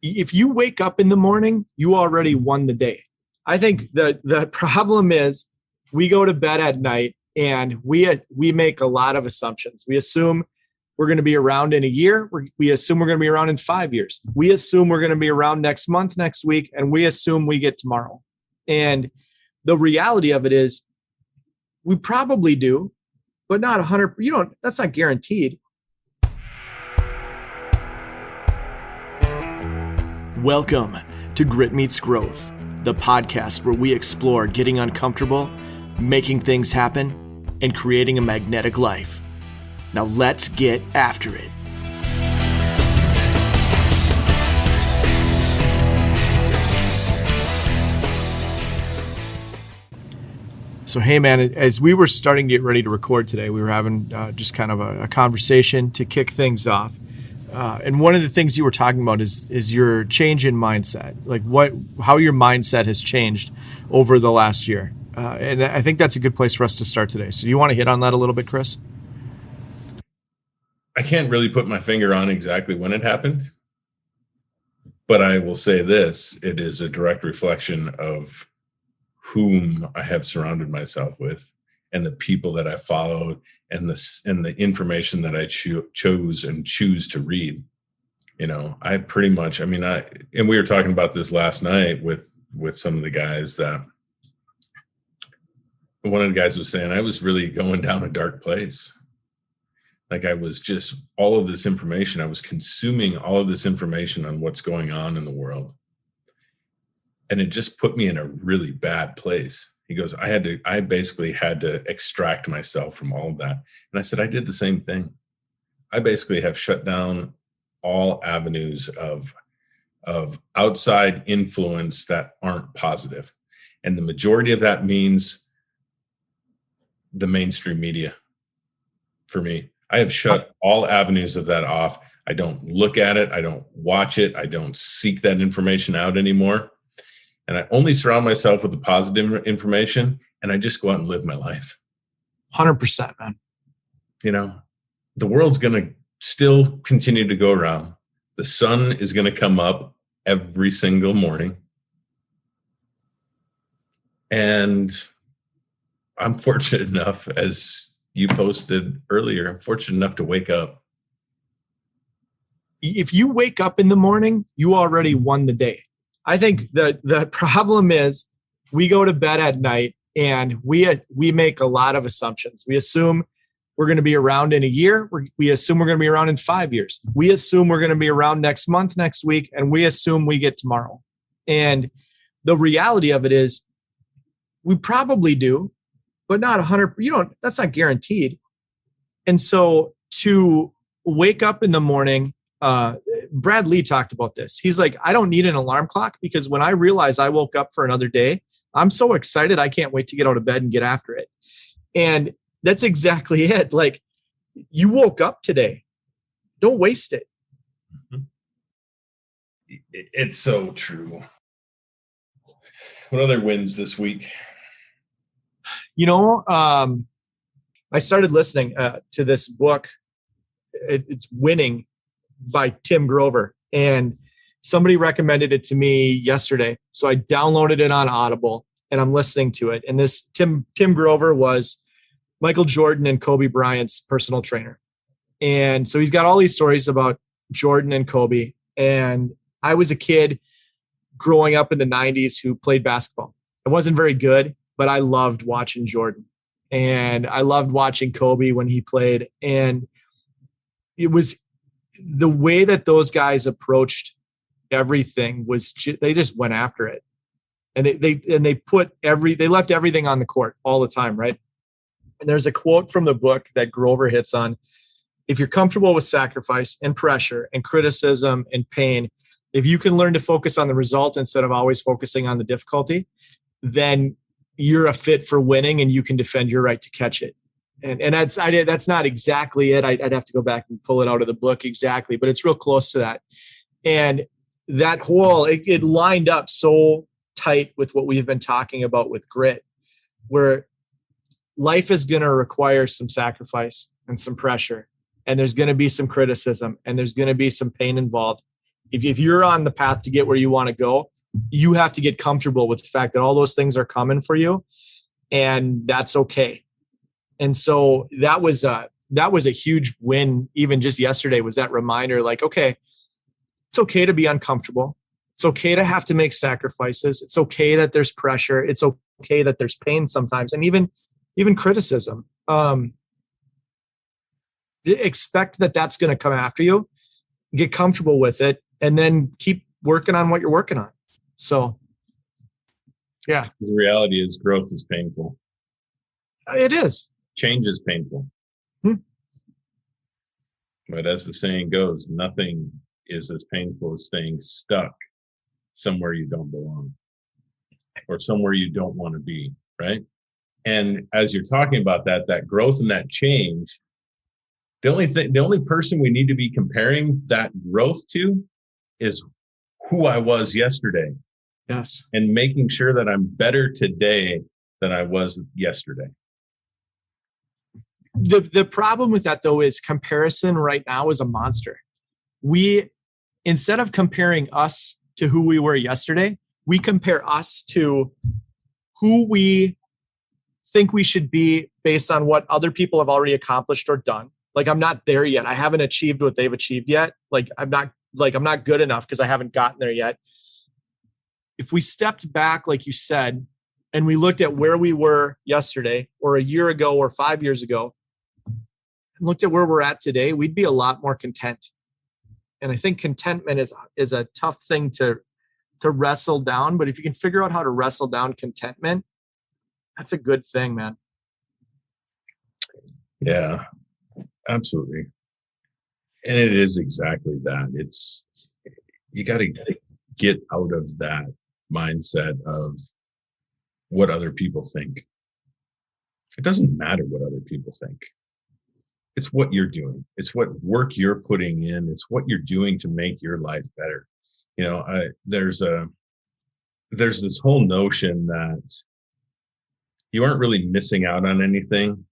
If you wake up in the morning, you already won the day. I think the problem is we go to bed at night and we make a lot of assumptions. We assume we're going to be around in a year. We assume we're going to be around in 5 years. We assume we're going to be around next month, next week, and we assume we get tomorrow. And the reality of it is we probably do, but not 100. That's not guaranteed. Welcome to Grit Meets Growth, the podcast where we explore getting uncomfortable, making things happen, and creating a magnetic life. Now let's get after it. So, hey man, as we were starting to get ready to record today, we were having just kind of a conversation to kick things off. And one of the things you were talking about is your change in mindset, like how your mindset has changed over the last year. And I think that's a good place for us to start today. So you want to hit on that a little bit, Chris? I can't really put my finger on exactly when it happened, but I will say this: it is a direct reflection of whom I have surrounded myself with and the people that I followed and the information that I chose and choose to read. I pretty much, and we were talking about this last night with some of the guys, that one of the guys was saying I was really going down a dark place. Like I was just all of this information. I was consuming all of this information on what's going on in the world. And it just put me in a really bad place. He goes, I basically had to extract myself from all of that. And I said, I did the same thing. I basically have shut down all avenues of outside influence that aren't positive. And the majority of that means the mainstream media. For me, I have shut all avenues of that off. I don't look at it. I don't watch it. I don't seek that information out anymore. And I only surround myself with the positive information, and I just go out and live my life. 100%, man. The world's going to still continue to go around. The sun is going to come up every single morning. And I'm fortunate enough, as you posted earlier, I'm fortunate enough to wake up. If you wake up in the morning, you already won the day. I think the problem is we go to bed at night and we make a lot of assumptions. We assume we're going to be around in a year. We assume we're going to be around in 5 years. We assume we're going to be around next month, next week, and we assume we get tomorrow. And the reality of it is we probably do, but not 100. That's not guaranteed. And so to wake up in the morning, Brad Lee talked about this. He's like, I don't need an alarm clock because when I realize I woke up for another day, I'm so excited. I can't wait to get out of bed and get after it. And that's exactly it. Like, you woke up today. Don't waste it. It's so true. What other wins this week? I started listening to this book. It's Winning by Tim Grover, and somebody recommended it to me yesterday. So I downloaded it on Audible and I'm listening to it. And this Tim Grover was Michael Jordan and Kobe Bryant's personal trainer. And so he's got all these stories about Jordan and Kobe. And I was a kid growing up in the 90s who played basketball. I wasn't very good, but I loved watching Jordan and I loved watching Kobe when he played. And it was the way that those guys approached everything was they just went after it, and they left everything on the court all the time, right? And there's a quote from the book that Grover hits on: if you're comfortable with sacrifice and pressure and criticism and pain, if you can learn to focus on the result instead of always focusing on the difficulty, then you're a fit for winning and you can defend your right to catch it. And that's not exactly it. I'd have to go back and pull it out of the book exactly, but it's real close to that. And that whole, it lined up so tight with what we've been talking about with grit, where life is going to require some sacrifice and some pressure, and there's going to be some criticism, and there's going to be some pain involved. If you're on the path to get where you want to go, you have to get comfortable with the fact that all those things are coming for you, and that's okay. And so that was a huge win. Even just yesterday was that reminder, like, okay, it's okay to be uncomfortable. It's okay to have to make sacrifices. It's okay that there's pressure. It's okay that there's pain sometimes, and even criticism. Expect that that's going to come after you. Get comfortable with it, and then keep working on what you're working on. So, yeah. The reality is growth is painful. It is. Change is painful. But as the saying goes, nothing is as painful as staying stuck somewhere you don't belong or somewhere you don't want to be, right? And as you're talking about that growth and that change, the only person we need to be comparing that growth to is who I was yesterday. Yes. And making sure that I'm better today than I was yesterday. The problem with that, though, is comparison right now is a monster. We, instead of comparing us to who we were yesterday, we compare us to who we think we should be based on what other people have already accomplished or done. Like, I'm not there yet. I haven't achieved what they've achieved yet. I'm not good enough because I haven't gotten there yet. If we stepped back, like you said, and we looked at where we were yesterday or a year ago or 5 years ago, and looked at where we're at today, we'd be a lot more content. And I think contentment is a tough thing to wrestle down. But if you can figure out how to wrestle down contentment, that's a good thing, man. Yeah, absolutely. And it is exactly that. It's, you got to get out of that mindset of what other people think. It doesn't matter what other people think. It's what you're doing. It's what work you're putting in. It's what you're doing to make your life better. You know, there's this whole notion that you aren't really missing out on anything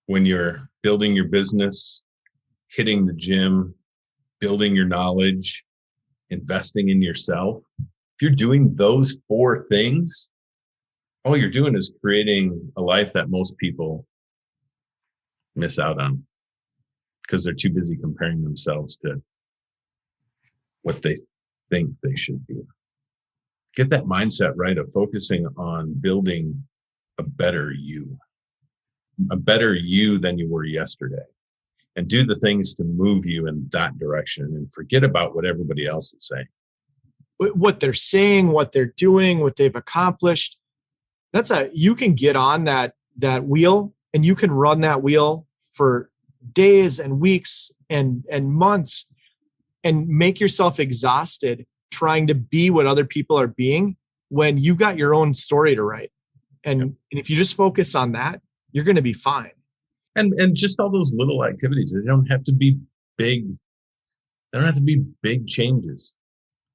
when you're building your business, hitting the gym, building your knowledge, investing in yourself. If you're doing those 4 things, all you're doing is creating a life that most people miss out on because they're too busy comparing themselves to what they think they should be. Get that mindset right of focusing on building a better you than you were yesterday, and do the things to move you in that direction and forget about what everybody else is saying. What they're saying, what they're doing, what they've accomplished. You can get on that wheel, and you can run that wheel for days and weeks and months and make yourself exhausted trying to be what other people are being when you've got your own story to write. And if you just focus on that, you're going to be fine. And just all those little activities, they don't have to be big. They don't have to be big changes.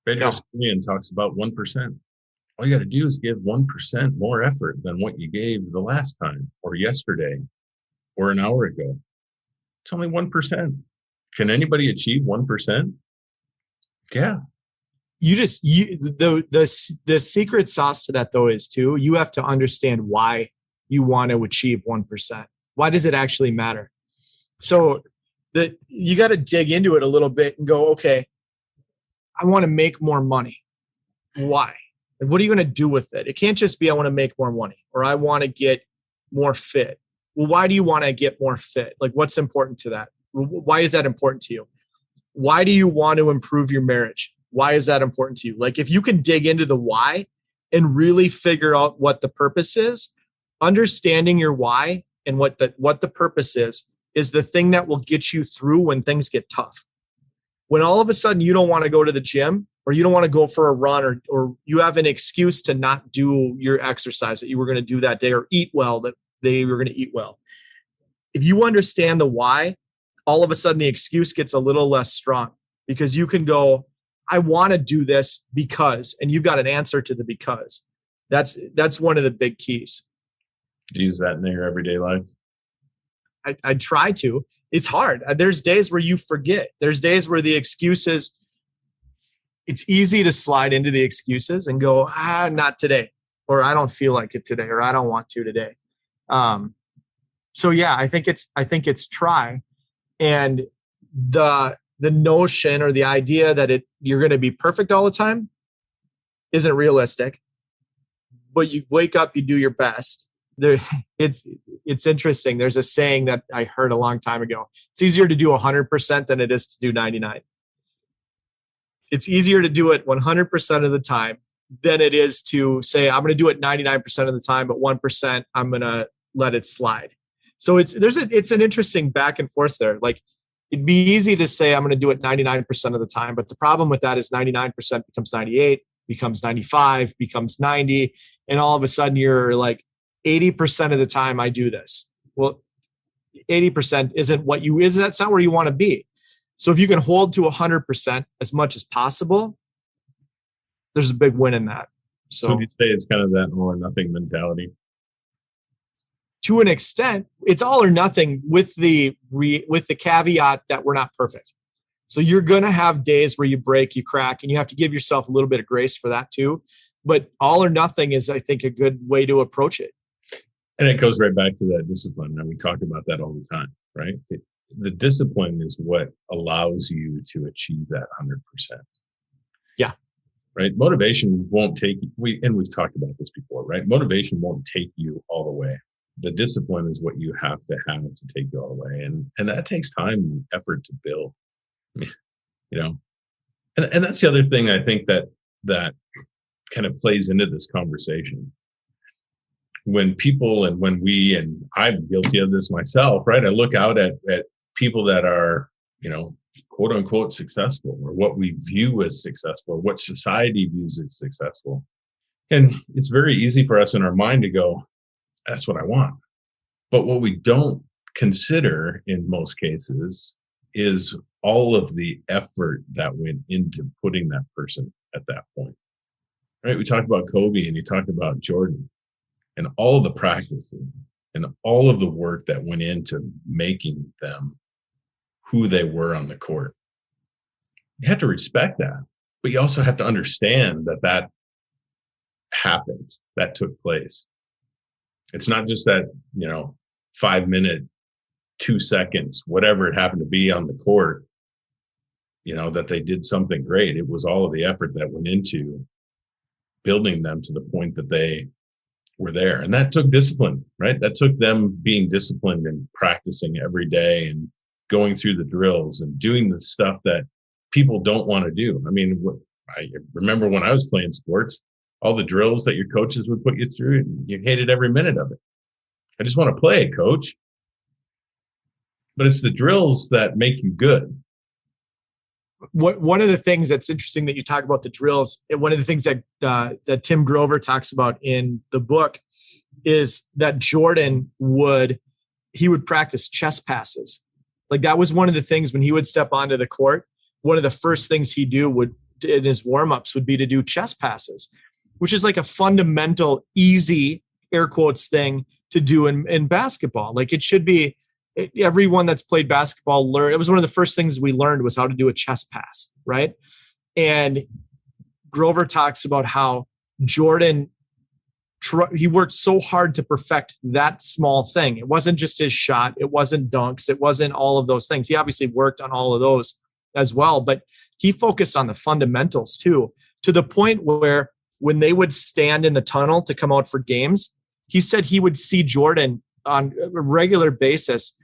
Pedro Sicilian talks about 1%. All you got to do is give 1% more effort than what you gave the last time or yesterday or an hour ago. It's only 1%. Can anybody achieve 1%? Yeah. The secret sauce to that, though, is too, you have to understand why you want to achieve 1%. Why does it actually matter? So you got to dig into it a little bit and go, okay, I want to make more money. Why? And what are you going to do with it? It can't just be, I want to make more money or I want to get more fit. Well, why do you want to get more fit? Like, what's important to that? Why is that important to you? Why do you want to improve your marriage? Why is that important to you? Like, if you can dig into the why and really figure out what the purpose is, understanding your why and what the purpose is the thing that will get you through when things get tough. When all of a sudden you don't want to go to the gym or you don't want to go for a run or you have an excuse to not do your exercise that you were going to do that day or eat well that they were going to eat well. If you understand the why, all of a sudden the excuse gets a little less strong because you can go, I want to do this because, and you've got an answer to the because. That's one of the big keys. Do you use that in your everyday life? I try to. It's hard. There's days where you forget. There's days where the excuse is, it's easy to slide into the excuses and go, not today, or I don't feel like it today, or I don't want to today. So yeah, I think it's try. And the notion or the idea that you're going to be perfect all the time isn't realistic, but you wake up, you do your best. It's interesting. There's a saying that I heard a long time ago. It's easier to do 100% than it is to do 99. It's easier to do it 100% of the time than it is to say, I'm going to do it 99% of the time, but 1% I'm going to let it slide. So it's an interesting back and forth there. Like, it'd be easy to say I'm going to do it 99% of the time, but the problem with that is 99% becomes 98, becomes 95, becomes 90, and all of a sudden you're like 80% of the time I do this. Well, 80% that's not where you want to be. So if you can hold to 100% as much as possible, there's a big win in that. So you say it's kind of that all or nothing mentality? To an extent, it's all or nothing with the caveat that we're not perfect. So you're going to have days where you break, you crack, and you have to give yourself a little bit of grace for that too. But all or nothing is, I think, a good way to approach it. And it goes right back to that discipline. And we talk about that all the time, right? The discipline is what allows you to achieve that 100%. Yeah. Right. Motivation won't take and we've talked about this before, right? Motivation won't take you all the way. The discipline is what you have to take you all the way. And that takes time and effort to build, and that's the other thing I think that kind of plays into this conversation. When people and I'm guilty of this myself, right? I look out at people that are, quote unquote successful, or what we view as successful, what society views as successful. And it's very easy for us in our mind to go, that's what I want. But what we don't consider in most cases is all of the effort that went into putting that person at that point. Right? We talked about Kobe and you talked about Jordan and all of the practicing and all of the work that went into making them who they were on the court. You have to respect that, but you also have to understand that happened, that took place. It's not just that, 5 minute, 2 seconds, whatever it happened to be on the court, that they did something great. It was all of the effort that went into building them to the point that they were there. And that took discipline, right? That took them being disciplined and practicing every day and going through the drills and doing the stuff that people don't want to do. I mean, I remember when I was playing sports, all the drills that your coaches would put you through, and you hated every minute of it. I just want to play, coach. But it's the drills that make you good. One of the things that's interesting that you talk about the drills, and one of the things that Tim Grover talks about in the book is that Jordan would practice chest passes. Like, that was one of the things when he would step onto the court, one of the first things he'd do in his warm-ups would be to do chest passes, which is like a fundamental, easy, air quotes, thing to do in basketball. Like, it should be, everyone that's played basketball learned. It was one of the first things we learned was how to do a chest pass, right? And Grover talks about how Jordan, he worked so hard to perfect that small thing. It wasn't just his shot. It wasn't dunks. It wasn't all of those things. He obviously worked on all of those as well, but he focused on the fundamentals too, to the point where when they would stand in the tunnel to come out for games, he said he would see Jordan on a regular basis,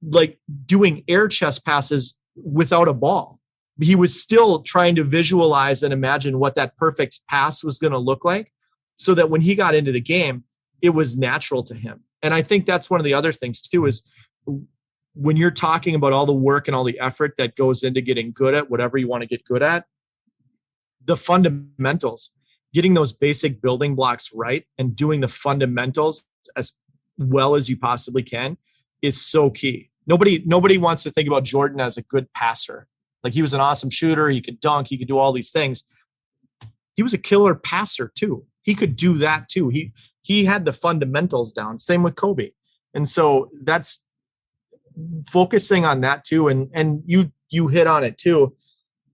like doing air chest passes without a ball. He was still trying to visualize and imagine what that perfect pass was going to look like, so that when he got into the game, it was natural to him. And I think that's one of the other things too, is when you're talking about all the work and all the effort that goes into getting good at whatever you want to get good at, the fundamentals, getting those basic building blocks right and doing the fundamentals as well as you possibly can is so key. Nobody wants to think about Jordan as a good passer. Like, he was an awesome shooter. He could dunk. He could do all these things. He was a killer passer too. He could do that too. He had the fundamentals down. Same with Kobe. And so that's focusing on that too. And you hit on it too.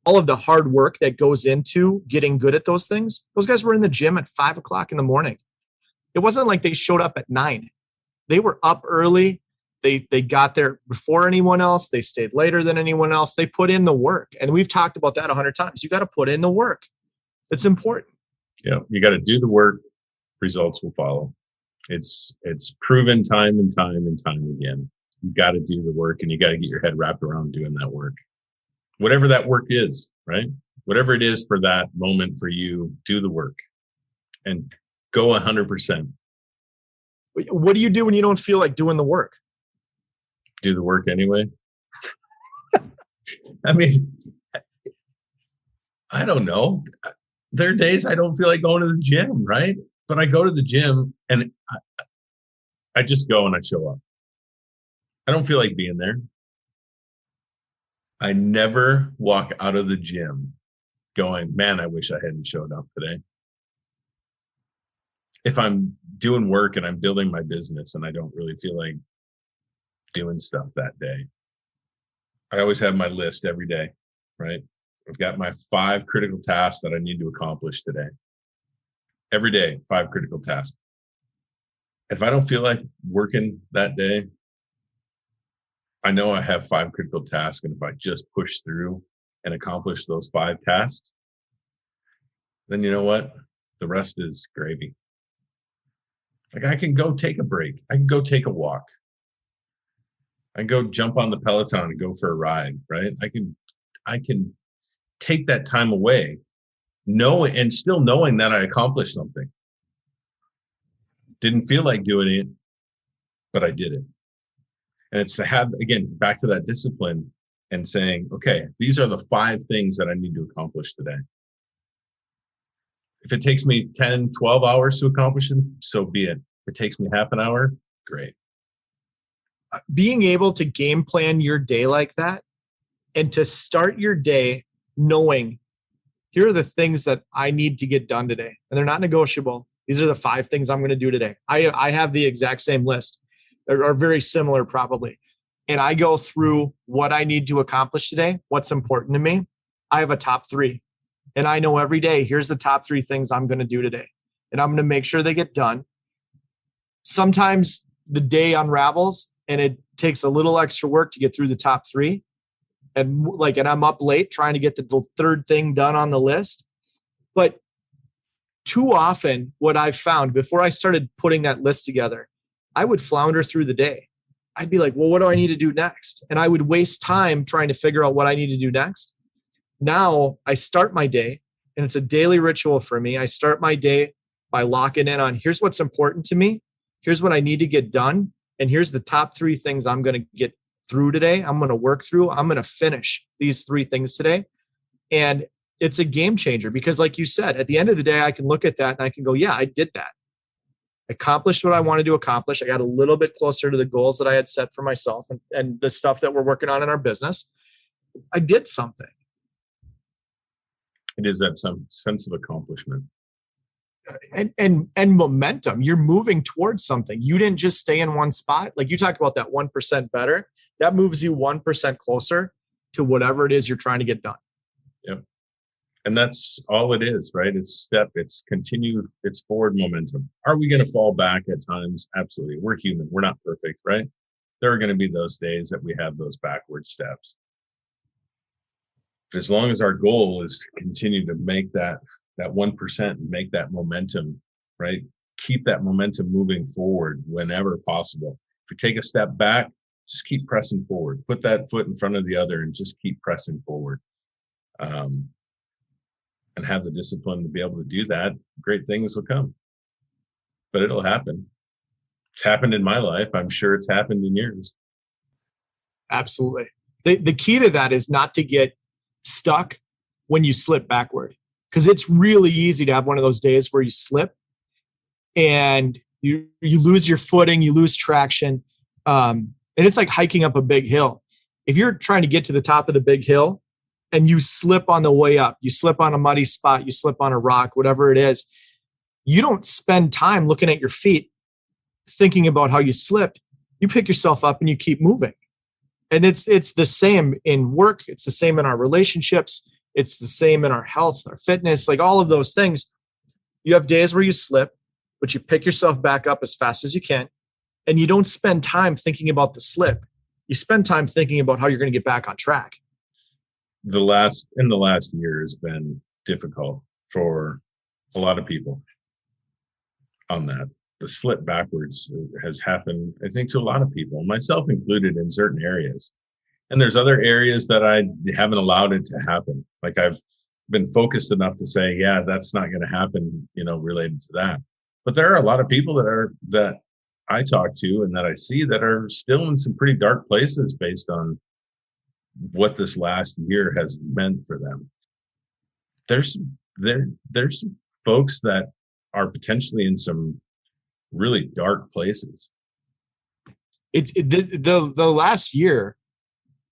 all of the hard work that goes into getting good at those things. Those guys were in the gym at 5 o'clock in the morning. It wasn't like they showed up at 9. They were up early. They got there before anyone else. They stayed later than anyone else. They put in the work. And we've talked about that 100 times. You got to put in the work. It's important. Yeah, you got to do the work. Results will follow. It's proven time and time and time again. You got to do the work, and you got to get your head wrapped around doing that work. Whatever that work is, right? Whatever it is for that moment for you, do the work and go 100%. What do you do when you don't feel like doing the work? Do the work anyway. I mean, I don't know. There are days I don't feel like going to the gym, right? But I go to the gym and I just go and I show up. I don't feel like being there. I never walk out of the gym going, man, I wish I hadn't showed up today. If I'm doing work and I'm building my business and I don't really feel like doing stuff that day, I always have my list every day, right? I've got my 5 critical tasks that I need to accomplish today. Every day, 5 critical tasks. If I don't feel like working that day, I know I have 5 critical tasks, and if I just push through and accomplish those 5 tasks, then you know what? The rest is gravy. Like, I can go take a break. I can go take a walk. I can go jump on the Peloton and go for a ride, right? I can take that time away, and still knowing that I accomplished something. Didn't feel like doing it, but I did it. And it's to have, again, back to that discipline and saying, okay, these are the 5 things that I need to accomplish today. If it takes me 10, 12 hours to accomplish them, so be it. If it takes me half an hour, great. Being able to game plan your day like that and to start your day knowing here are the things that I need to get done today, and they're not negotiable. These are the 5 things I'm going to do today. I have the exact same list, or very similar probably. And I go through what I need to accomplish today, what's important to me. I have a top 3. And I know every day, here's the top 3 things I'm going to do today. And I'm going to make sure they get done. Sometimes the day unravels and it takes a little extra work to get through the top 3. And I'm up late trying to get the 3rd thing done on the list. But too often what I've found before I started putting that list together, I would flounder through the day. I'd be like, well, what do I need to do next? And I would waste time trying to figure out what I need to do next. Now I start my day, and it's a daily ritual for me. I start my day by locking in on here's what's important to me. Here's what I need to get done. And here's the top 3 things I'm going to get through today. I'm going to work through. I'm going to finish these 3 things today. And it's a game changer because, like you said, at the end of the day, I can look at that and I can go, yeah, I did that. I accomplished what I wanted to accomplish. I got a little bit closer to the goals that I had set for myself and the stuff that we're working on in our business. I did something. It is that some sense of accomplishment. And momentum. You're moving towards something. You didn't just stay in one spot. Like you talked about that 1% better. That moves you 1% closer to whatever it is you're trying to get done. Yep. And that's all it is, right? It's continued, it's forward momentum. Are we going to fall back at times? Absolutely. We're human. We're not perfect, right? There are going to be those days that we have those backward steps. But as long as our goal is to continue to make that 1% and make that momentum, right? Keep that momentum moving forward whenever possible. If we take a step back, just keep pressing forward. Put that foot in front of the other and just keep pressing forward. And have the discipline to be able to do that. Great things will come. But it'll happen. It's happened in my life. I'm sure it's happened in yours. Absolutely. The key to that is not to get stuck when you slip backward. Because it's really easy to have one of those days where you slip and you lose your footing, you lose traction. And it's like hiking up a big hill. If you're trying to get to the top of the big hill and you slip on the way up, you slip on a muddy spot, you slip on a rock, whatever it is, you don't spend time looking at your feet thinking about how you slipped. You pick yourself up and you keep moving. And it's the same in work. It's the same in our relationships. It's the same in our health, our fitness, like all of those things. You have days where you slip, but you pick yourself back up as fast as you can. And you don't spend time thinking about the slip. You spend time thinking about how you're going to get back on track. The last year has been difficult for a lot of people on that. The slip backwards has happened, I think, to a lot of people, myself included, in certain areas. And there's other areas that I haven't allowed it to happen. Like I've been focused enough to say, yeah, that's not going to happen, related to that. But there are a lot of people that I talk to and that I see that are still in some pretty dark places based on what this last year has meant for them. There's some folks that are potentially in some really dark places. The last year,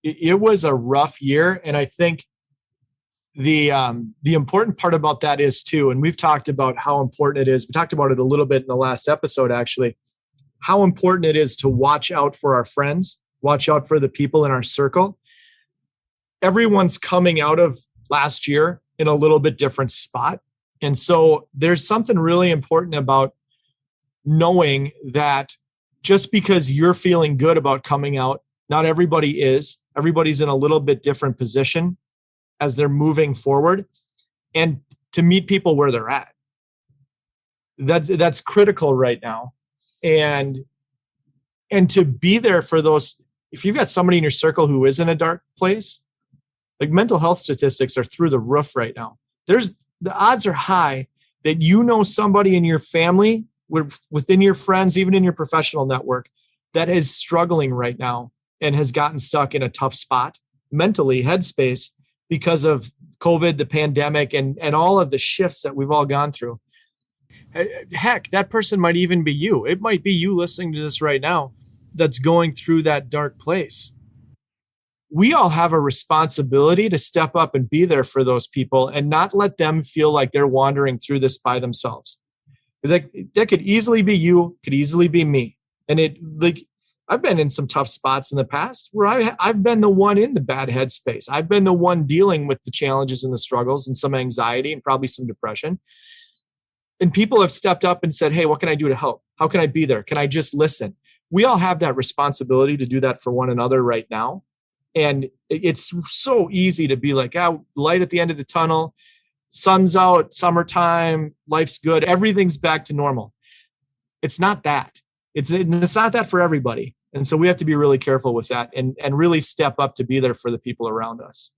it was a rough year, and I think the important part about that is too, and we've talked about how important it is. We talked about it a little bit in the last episode, actually, how important it is to watch out for our friends, watch out for the people in our circle. Everyone's coming out of last year in a little bit different spot. And so there's something really important about knowing that just because you're feeling good about coming out, not everybody is. Everybody's in a little bit different position as they're moving forward, and to meet people where they're at. That's critical right now. And to be there for those, if you've got somebody in your circle who is in a dark place, like mental health statistics are through the roof right now. The odds are high that somebody in your family, within your friends, even in your professional network, that is struggling right now and has gotten stuck in a tough spot mentally, headspace, because of COVID, the pandemic, and all of the shifts that we've all gone through. Heck, that person might even be you. It might be you listening to this right now that's going through that dark place. We all have a responsibility to step up and be there for those people and not let them feel like they're wandering through this by themselves. Because that could easily be you, could easily be me. And I've been in some tough spots in the past where I've been the one in the bad headspace. I've been the one dealing with the challenges and the struggles and some anxiety and probably some depression. And people have stepped up and said, hey, what can I do to help? How can I be there? Can I just listen? We all have that responsibility to do that for one another right now. And it's so easy to be like, light at the end of the tunnel, sun's out, summertime, life's good, everything's back to normal. It's not that. It's not that for everybody. And so we have to be really careful with that and really step up to be there for the people around us.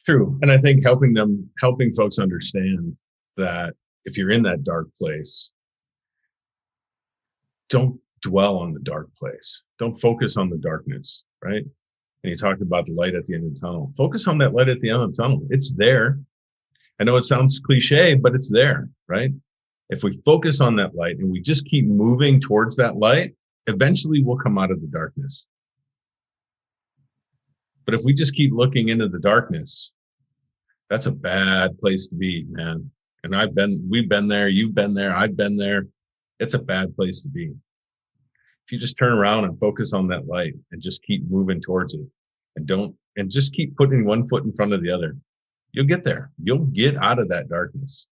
True. And I think helping folks understand that if you're in that dark place, don't dwell on the dark place. Don't focus on the darkness, right? And you talked about the light at the end of the tunnel. Focus on that light at the end of the tunnel. It's there. I know it sounds cliche, but it's there, right? If we focus on that light and we just keep moving towards that light, eventually we'll come out of the darkness. But if we just keep looking into the darkness, that's a bad place to be, man. And we've been there, you've been there, I've been there. It's a bad place to be. If you just turn around and focus on that light and just keep moving towards it and just keep putting one foot in front of the other, you'll get there. You'll get out of that darkness.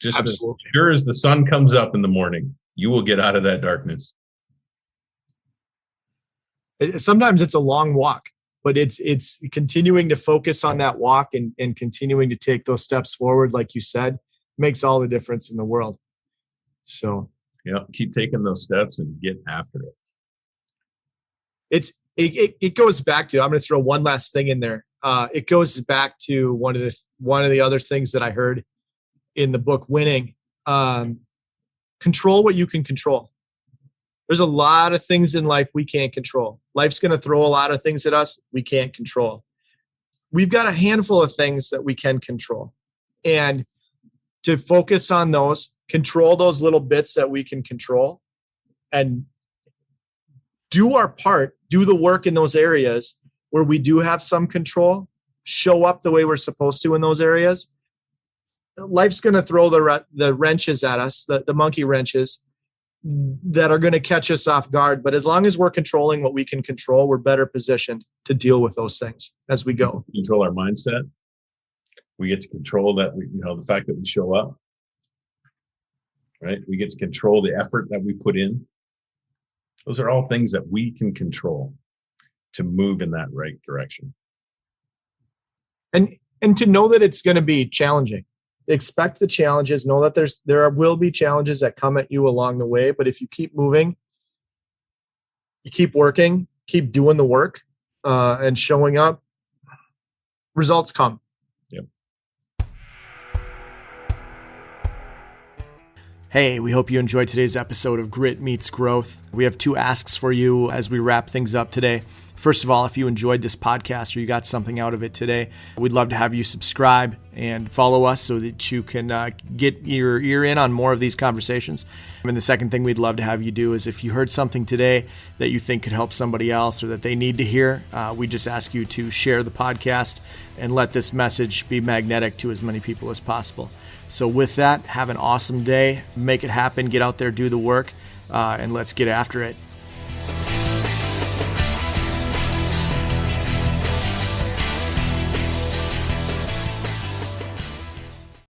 Just Absolutely. As sure as the sun comes up in the morning, you will get out of that darkness. Sometimes it's a long walk, but it's continuing to focus on that walk and continuing to take those steps forward, like you said, makes all the difference in the world. So keep taking those steps and get after it. It goes back to, I'm going to throw one last thing in there. It goes back to one of the other things that I heard in the book Winning. Control what you can control. There's a lot of things in life we can't control. Life's going to throw a lot of things at us we can't control. We've got a handful of things that we can control. And to focus on those, control those little bits that we can control, and do our part, do the work in those areas where we do have some control, show up the way we're supposed to in those areas. Life's going to throw the wrenches at us, the monkey wrenches. that are going to catch us off guard. But as long as we're controlling what we can control, we're better positioned to deal with those things as we go. Control our mindset. We get to control that, the fact that we show up, right? We get to control the effort that we put in. Those are all things that we can control to move in that right direction. And to know that it's going to be challenging. Expect the challenges. Know that there will be challenges that come at you along the way. But if you keep moving, you keep working, keep doing the work, and showing up, results come. Yep. Hey, we hope you enjoyed today's episode of Grit Meets Growth. We have 2 asks for you as we wrap things up today. First of all, if you enjoyed this podcast or you got something out of it today, we'd love to have you subscribe and follow us so that you can get your ear in on more of these conversations. And the second thing we'd love to have you do is if you heard something today that you think could help somebody else or that they need to hear, we just ask you to share the podcast and let this message be magnetic to as many people as possible. So with that, have an awesome day. Make it happen. Get out there, do the work, and let's get after it.